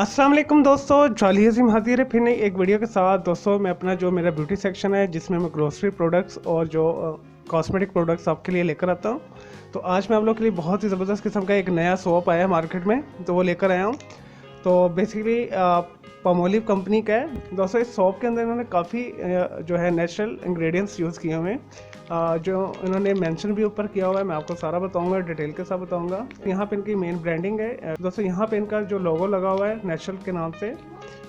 अस्सलाम वालेकुम दोस्तों, जॉली हसीम हाजिर है फिर नई एक वीडियो के साथ। दोस्तों मैं अपना जो मेरा ब्यूटी सेक्शन है जिसमें मैं ग्रोसरी प्रोडक्ट्स और जो कॉस्मेटिक प्रोडक्ट्स आपके लिए लेकर आता हूँ। तो आज मैं आप लोग के लिए बहुत ही ज़बरदस्त किस्म का एक नया सोप आया है मार्केट में, तो वो लेकर आया हूँ। तो बेसिकली पामोलिव कंपनी का है। दोस्तों इस सोप के अंदर इन्होंने काफ़ी जो है नेचुरल इंग्रेडिएंट्स यूज़ किए हुए हैं, जो इन्होंने मेंशन भी ऊपर किया हुआ है। मैं आपको सारा बताऊंगा, डिटेल के साथ बताऊंगा। यहाँ पे इनकी मेन ब्रांडिंग है। दोस्तों यहाँ पे इनका जो लोगो लगा हुआ है नेचुरल के नाम से,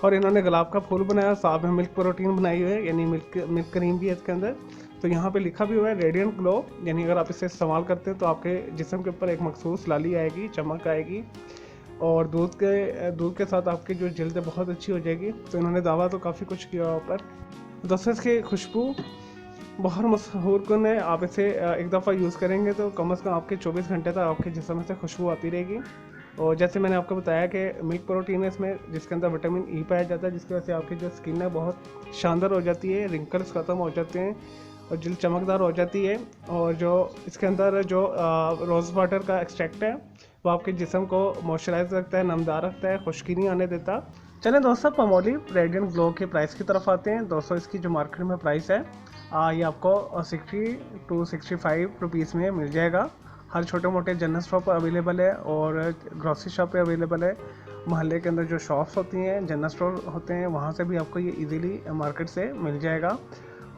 और इन्होंने गुलाब का फूल बनाया, साथ में मिल्क प्रोटीन बनाई हुई है, यानी मिल्क क्रीम भी है इसके अंदर। तो यहाँ पे लिखा भी हुआ है रेडिएंट ग्लो, यानी अगर आप इसे इस्तेमाल करते हैं तो आपके जिस्म के ऊपर एक मखसूस लाली आएगी, चमक आएगी, और दूध के साथ आपकी जो जल्द है बहुत अच्छी हो जाएगी। तो इन्होंने दावा तो काफ़ी कुछ किया ऊपर। दोस्तों इसकी खुशबू बहुत मशहूर कन है। आप इसे एक दफ़ा यूज़ करेंगे तो कम से कम आपके 24 घंटे तक आपके जिस्म में से खुशबू आती रहेगी। और जैसे मैंने आपको बताया कि मिल्क प्रोटीन है इसमें, जिसके अंदर विटामिन ई पाया जाता है, जिसकी वजह से आपकी जो स्किन है बहुत शानदार हो जाती है, रिंकल्स ख़त्म हो जाते हैं और जल्द चमकदार हो जाती है। और जो इसके अंदर जो रोज़ वाटर का एक्सट्रैक्ट है वो आपके जिस्म को मॉइस्चराइज रखता है, नमदार रखता है, खुश्की नहीं आने देता। चलें दोस्तों पामोलिव रेडिएंट ग्लो के प्राइस की तरफ आते हैं। दोस्तों इसकी जो मार्केट में प्राइस है ये आपको 60 to 65 रुपीज़ में मिल जाएगा। हर छोटे मोटे जनरल स्टोर पर अवेलेबल है और ग्रॉसरी शॉप पे अवेलेबल है। मोहल्ले के अंदर जो शॉप्स होती हैं, जनरल स्टोर होते हैं, वहाँ से भी आपको ये इजीली मार्केट से मिल जाएगा।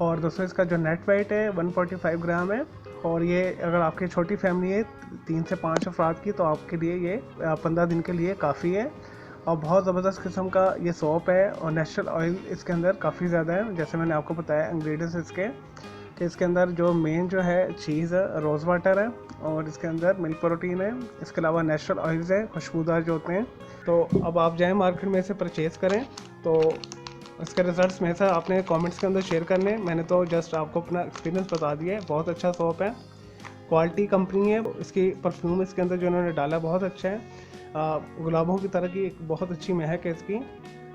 और दोस्तों इसका जो नेट वेट है 145 ग्राम है। और ये अगर आपकी छोटी फैमिली है 3 से 5 अफराद की, तो आपके लिए ये 15 दिन के लिए काफ़ी है। और बहुत ज़बरदस्त किस्म का ये सोप है और नेचुरल ऑयल इसके अंदर काफ़ी ज़्यादा है। जैसे मैंने आपको बताया इंग्रेडिएंट्स इसके कि इसके अंदर जो मेन जो है चीज़ है, रोज़ वाटर है, और इसके अंदर मिल्क प्रोटीन है। इसके अलावा नेचुरल ऑयल्स है, खुशबूदार जो होते हैं। तो अब आप जाएँ मार्केट में इसे परचेज़ करें। तो इसके रिजल्ट्स में से आपने कमेंट्स के अंदर शेयर करने। मैंने तो जस्ट आपको अपना एक्सपीरियंस बता दिया है। बहुत अच्छा सोप है, क्वालिटी कंपनी है। इसकी परफ्यूम इसके अंदर जो इन्होंने डाला बहुत अच्छा है, गुलाबों की तरह की एक बहुत अच्छी महक है इसकी।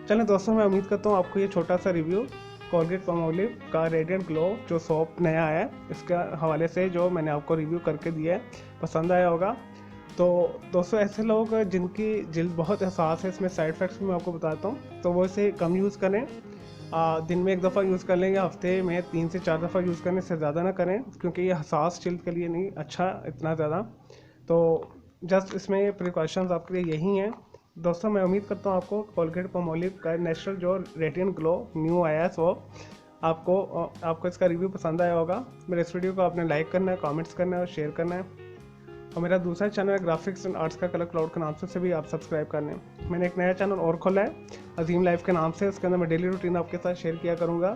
चलें दोस्तों, मैं उम्मीद करता हूँ आपको ये छोटा सा रिव्यू कोलगेट पामोलिव का रेडिएंट ग्लो जो सोप नया आया है इसके हवाले से जो मैंने आपको रिव्यू करके दिया है पसंद आया होगा। तो दोस्तों ऐसे लोग जिनकी जिल्द बहुत एहसास है, इसमें साइड इफ़ेक्ट्स भी मैं आपको बताता हूँ, तो वो इसे कम यूज़ करें। दिन में एक दफ़ा यूज़ कर लेंगे, हफ्ते में 3 से 4 दफ़ा यूज़ करने से ज़्यादा ना करें, क्योंकि ये हसास जिल्द के लिए नहीं अच्छा इतना ज़्यादा। तो जस्ट इसमें प्रिकॉशंस आपके लिए यही हैं। दोस्तों मैं उम्मीद करता हूँ आपको कोलगेट पामोलिव का नेचुरल जो रेडिएंट ग्लो न्यू आया है वो आपको इसका रिव्यू पसंद आया होगा। मेरे इस वीडियो को आपने लाइक करना है, कमेंट्स करना है और शेयर करना है। और मेरा दूसरा चैनल है ग्राफिक्स एंड आर्ट्स का कलर क्लाउड के नाम से, उसे भी आप सब्सक्राइब करने। मैंने एक नया चैनल और खोला है अजीम लाइफ के नाम से, उसके अंदर मैं डेली रूटीन आपके साथ शेयर किया करूँगा,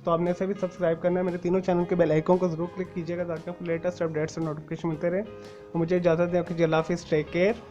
तो आपने इसे भी सब्सक्राइब करना है। मेरे तीनों चैनल के बेल आइकन को जरूर क्लिक कीजिएगा ताकि आपको लेटेस्ट अपडेट्स और नोटिफिकेशन मिलते रहे। और मुझे इजाज़त दें, आपकी अल्लाह हाफिज़, टेक केयर।